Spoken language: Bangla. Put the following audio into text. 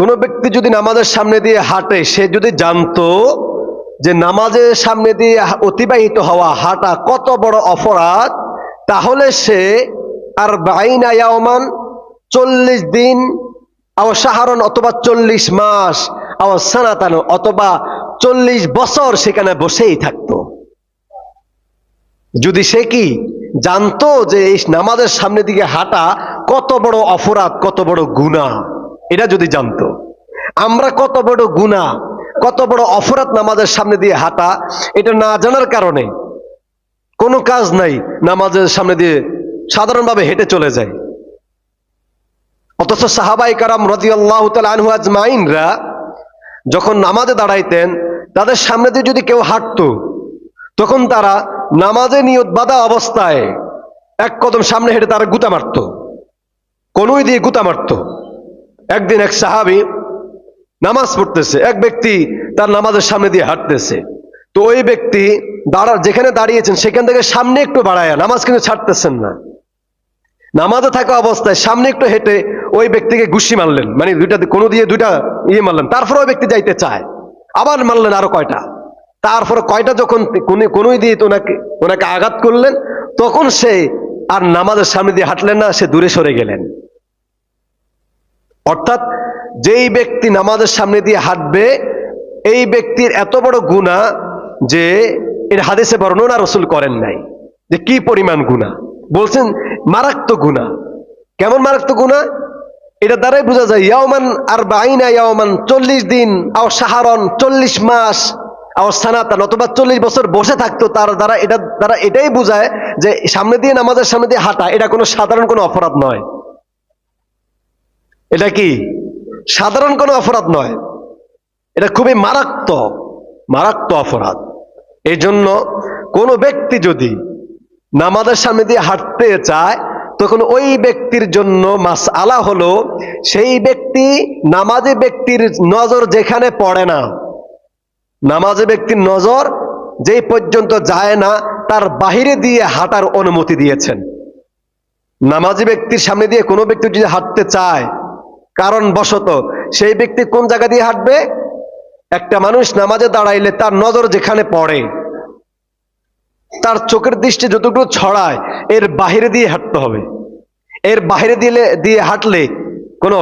কোনো ব্যক্তি যদি নামাজের সামনে দিয়ে হাঁটে, সে যদি জানতো যে নামাজের সামনে দিয়ে অতিবাহিত হওয়া হাঁটা কত বড় অপরাধ, তাহলে সে আর বাইনা ইয়াওমান 40 দিন আও শাহরান অথবা 40 মাস আও সানাতান অথবা 40 বছর সেখানে বসেই থাকতো। যদি সে কি জানতো যে এই নামাজের সামনে দিকে হাঁটা কত বড় অপরাধ, কত বড় গুনাহ, এটা যদি জানতো। আমরা কত বড় গুনাহ, কত বড় অপরাধ নামাজের সামনে দিয়ে হাঁটা, এটা না জানার কারণে কোনো কাজ নাই, নামাজের সামনে দিয়ে সাধারণভাবে হেঁটে চলে যায়। অথচ সাহাবায়ে কেরাম রাদিয়াল্লাহু তাআলা আনহু আজমাইনরা যখন নামাজে দাঁড়াইতেন, তাদের সামনে দিয়ে যদি কেউ হাঁটতো, তখন তারা নামাজে নিয়ত বাঁধা অবস্থায় এক কদম সামনে হেঁটে তারা গুতা মারত, কনুই দিয়ে গুতা মারত। একদিন এক সাহাবী নামাজ পড়তেছে, এক ব্যক্তি তার নামাজের সামনে দিয়ে হাঁটতেছে। তো ওই ব্যক্তি যেখানে দাঁড়িয়েছেন সেখান থেকে সামনে একটু বাড়ায়া, নামাজ কিন্তু ছাড়তেছেন না, নামাজে থাকা অবস্থায় সামনে একটু হেঁটে ওই ব্যক্তিকে ঘুষি মারলেন, মানে কোনো দিয়ে দুইটা মারলেন। তারপরে ওই ব্যক্তি যাইতে চায়, আবার মারলেন আরো কয়টা। তারপরে কয়টা যখন কোনোই দিয়ে ওনাকে আঘাত করলেন, তখন সে আর নামাজের সামনে দিয়ে হাঁটলেন না, সে দূরে সরে গেলেন। অর্থাৎ যেই ব্যক্তি নামাজের সামনে দিয়ে হাঁটবে, এই ব্যক্তির এত বড় গুনাহ যে এর হাদিসে বর্ণনা রাসূল করেন নাই যে কি পরিমাণ গুনাহ। বলছেন মারাত্মক গুনাহ। কেমন মারাত্মক গুনাহ? এটা দ্বারাই বোঝা যায় ইয়াওমান আর বাইনা ইয়াওমান 40 দিন আও শাহরান 40 মাস আও সানাতান অথবা 40 বছর বসে থাকতো। তার দ্বারা এটাই বোঝায় যে সামনে দিয়ে নামাজের সামনে দিয়ে হাঁটা এটা কোনো সাধারণ কোনো অপরাধ নয়। এটা কি সাধারণ কোনো অপরাধ নয়, এটা খুবই মারাত্মক অপরাধ। এই জন্য কোনো ব্যক্তি যদি নামাজের সামনে দিয়ে হাঁটতে চায়, তখন ওই ব্যক্তির জন্য মাসআলা হলো, সেই ব্যক্তি নামাজি ব্যক্তির নজর যেখানে পড়ে না, নামাজি ব্যক্তির নজর যেই পর্যন্ত যায় না, তার বাহিরে দিয়ে হাঁটার অনুমতি দিয়েছেন। নামাজি ব্যক্তির সামনে দিয়ে কোনো ব্যক্তি যদি হাঁটতে চায় কারণ বশত, সেই ব্যক্তি কোন জায়গা দিয়ে হাঁটবে? একটা মানুষ নামাজে দাঁড়াইলে তার নজর যেখানে পড়ে, তার চোখের দৃষ্টি যতটুকু ছড়ায়, এর বাহিরে দিয়ে হাঁটতে হবে। এর বাহিরে দিয়ে হাঁটলে কোনো